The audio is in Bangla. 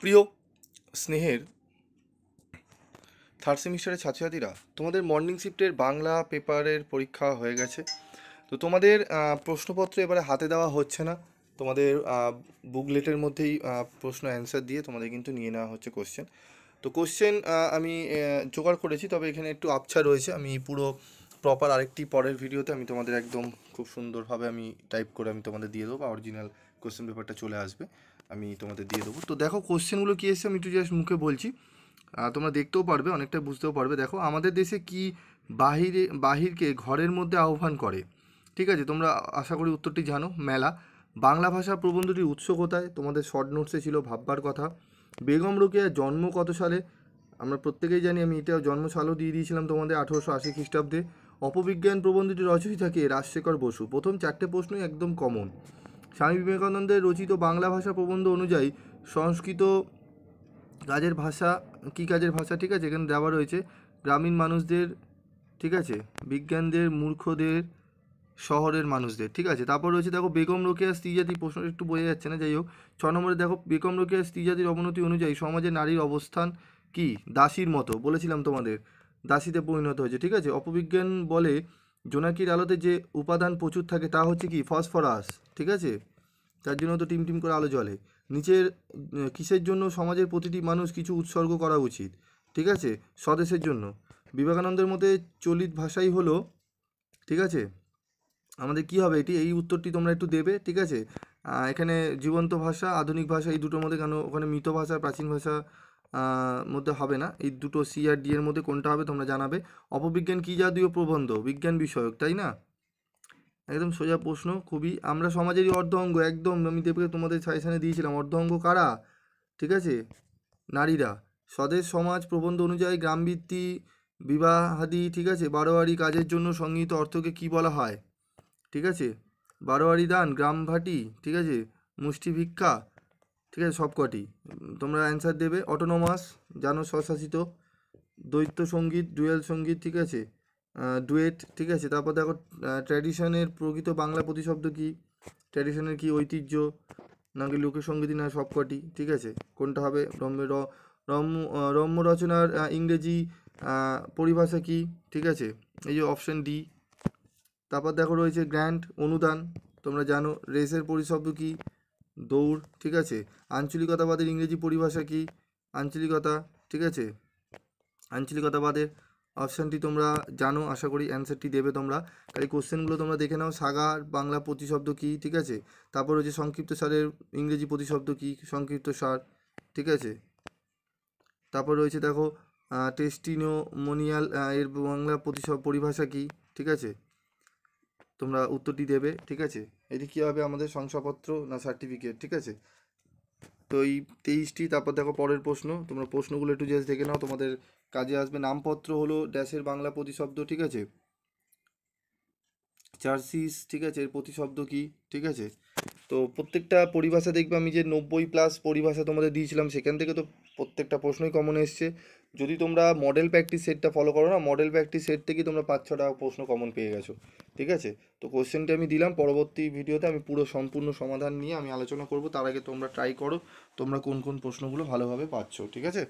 প্রিয় স্নেহের থার্ড সেমিস্টারের ছাত্রছাত্রীরা, তোমাদের মর্নিং শিফটের বাংলা পেপারের পরীক্ষা হয়ে গেছে। তো তোমাদের প্রশ্নপত্র এবারে হাতে দেওয়া হচ্ছে না, তোমাদের বুকলেটের মধ্যেই প্রশ্ন অ্যান্সার দিয়ে তোমাদের কিন্তু নিয়ে নেওয়া হচ্ছে কোশ্চেন। তো কোশ্চেন আমি জোগাড় করেছি, তবে এখানে একটু আবছা রয়েছে। আমি পুরো প্রপার আরেকটি পরের ভিডিওতে আমি তোমাদের একদম খুব সুন্দরভাবে আমি টাইপ করে আমি তোমাদের দিয়ে দেবো, বা অরিজিনাল কোশ্চেন পেপারটা চলে আসবে, আমি তোমাদের দিয়ে দেবো। তো দেখো কোশ্চেনগুলো কী এসেছে, আমি একটু জাস্ট মুখে বলছি, তোমরা দেখতেও পারবে, অনেকটা বুঝতেও পারবে। দেখো, আমাদের দেশে কি বাহিরকে ঘরের মধ্যে আহ্বান করে? ঠিক আছে, তোমরা আশা করি উত্তরটি জানো। মেলা। বাংলা ভাষা প্রবন্ধটির উৎস কোথায়? তোমাদের শর্ট নোটসে ছিল ভাববার কথা। বেগম রোকেয়ার জন্ম কত সালে? আমরা প্রত্যেকেই জানি, আমি এটা জন্মসালও দিয়ে দিয়েছিলাম তোমাদের 1880 খ্রিস্টাব্দে। অপবিজ্ঞান প্রবন্ধটি রচয়িতা কে? রাজশেখর বসু। প্রথম 4টে প্রশ্নই একদম কমন। স্বামী বিবেকানন্দের রচিত বাংলা ভাষা প্রবন্ধ অনুযায়ী সংস্কৃত কাজের ভাষা কী কাজের ভাষা? ঠিক আছে, এখানে দেওয়া রয়েছে গ্রামীণ মানুষদের, ঠিক আছে, বিজ্ঞানদের, মূর্খদের, শহরের মানুষদের। ঠিক আছে, তারপর রয়েছে দেখো বেগম রোকেয়ার স্ত্রীজাতি, প্রশ্নটা একটু বোঝা যাচ্ছে না, যাই হোক। 6 নম্বরে দেখো বেগম রোকেয়ার স্ত্রীজাতির অবনতি অনুযায়ী সমাজে নারীর অবস্থান কি? দাসীর মতো, বলেছিলাম তোমাদের, দাসীতে পরিণত হয়েছে। ঠিক আছে, অপবিজ্ঞান বলে জোনাকির আলোতে যে উপাদান প্রচুর থাকে তা হচ্ছে কি? ফসফরাস। ঠিক আছে, তার জন্য তো টিম টিম করে আলো জ্বলে। নিচের কিসের জন্য সমাজের প্রতিটি মানুষ কিছু উৎসর্গ করা উচিত? ঠিক আছে, স্বদেশের জন্য। বিবেকানন্দের মতে চলিত ভাষাই হলো, ঠিক আছে, আমাদের কি হবে এটি? এই উত্তরটি তোমরা একটু দেবে। ঠিক আছে, এখানে জীবন্ত ভাষা, আধুনিক ভাষা, এই দুটোর মধ্যে, কেন ওখানে মৃত ভাষা, প্রাচীন ভাষা মধ্যে হবে না, এই দুটো সি আর ডি এর মধ্যে কোনটা হবে তোমরা জানাবে। অপবিজ্ঞান কী জাতীয় প্রবন্ধ? বিজ্ঞান বিষয়ক, তাই না? একদম সোজা প্রশ্ন খুবই। আমরা সমাজেরই অর্ধ অঙ্গ, একদম আমি দেবকে তোমাদের সাজেশানে দিয়েছিলাম। অর্ধ অঙ্গ কারা? ঠিক আছে, নারীরা। স্বদেশ সমাজ প্রবন্ধ অনুযায়ী গ্রামভিত্তি বিবাহাদি, ঠিক আছে, বারোয়ারি কাজের জন্য সংগৃহীত অর্থকে কি বলা হয়? ঠিক আছে, বারোয়ারি দান, গ্রামভাটি, ঠিক আছে, মুষ্টি ভিক্ষা, ঠিক আছে, সবকটি তোমরা অ্যান্সার দেবে। অটোনোমাস, জানো, স্বশাসিত। দ্বৈত সঙ্গীত, ডুয়েল সঙ্গীত, ঠিক আছে, ডুয়েট, ঠিক আছে। তারপর দেখো ট্র্যাডিশনের প্রকৃত বাংলা প্রতিশব্দ কি? ট্র্যাডিশনের কি? ঐতিহ্য, নাকি লোকসঙ্গীত, না সবকটি? ঠিক আছে, কোনটা হবে? রম্য রচনার ইংরেজি পরিভাষা কি? ঠিক আছে, এই যে অপশন ডি। তারপর দেখো রয়েছে গ্র্যান্ট, অনুদান, তোমরা জানো। রেসের পরিশব্দ কি? দৌড়, ঠিক আছে। আঞ্চলিকতাবাদের ইংরেজি পরিভাষা কি? আঞ্চলিকতা, ঠিক আছে, আঞ্চলিকতাবাদের অপশানটি তোমরা জানো, আশা করি অ্যান্সারটি দেবে তোমরা। তাই কোশ্চেনগুলো তোমরা দেখে নাও। সাগার বাংলা প্রতিশব্দ কি? ঠিক আছে, তারপর হচ্ছে সংক্ষিপ্ত সারের ইংরেজি প্রতিশব্দ কি? সংক্ষিপ্ত সার, ঠিক আছে। তারপর রয়েছে দেখো টেস্টিমোনিয়াল, এর বাংলা পরিভাষা কি? ঠিক আছে, তোমরা উত্তরটি দেবে। ঠিক আছে, এটি কী হবে আমাদের? শংসাপত্র না সার্টিফিকেট? ঠিক আছে, তো এই 23টি। তারপর দেখো পরের প্রশ্ন, তোমরা প্রশ্নগুলো একটু জাস্ট দেখে নাও, তোমাদের কাজে আসবে। নামপত্র হলো ড্যাশের বাংলা প্রতিশব্দ, ঠিক আছে। চার্সিস, ঠিক আছে, এর প্রতিশব্দ কি? ঠিক আছে, তো প্রত্যেকটা পরিভাষা দেখবে, আমি যে 90+ পরিভাষা তোমাদের দিয়েছিলাম, সেখান থেকে তো প্রত্যেকটা প্রশ্নই কমন এসছে। যদি তোমরা মডেল প্র্যাকটিস সেটটা ফলো করো না, মডেল প্র্যাকটিস সেট থেকেই তোমরা 5-6টা প্রশ্ন কমন পেয়ে গেছো। ঠিক আছে, তো কোশ্চেনটি আমি দিলাম, পরবর্তী ভিডিওতে আমি পুরো সম্পূর্ণ সমাধান নিয়ে আমি আলোচনা করব। তার আগে তোমরা ট্রাই করো তোমরা কোন কোন প্রশ্নগুলো ভালোভাবে পাচ্ছ। ঠিক আছে।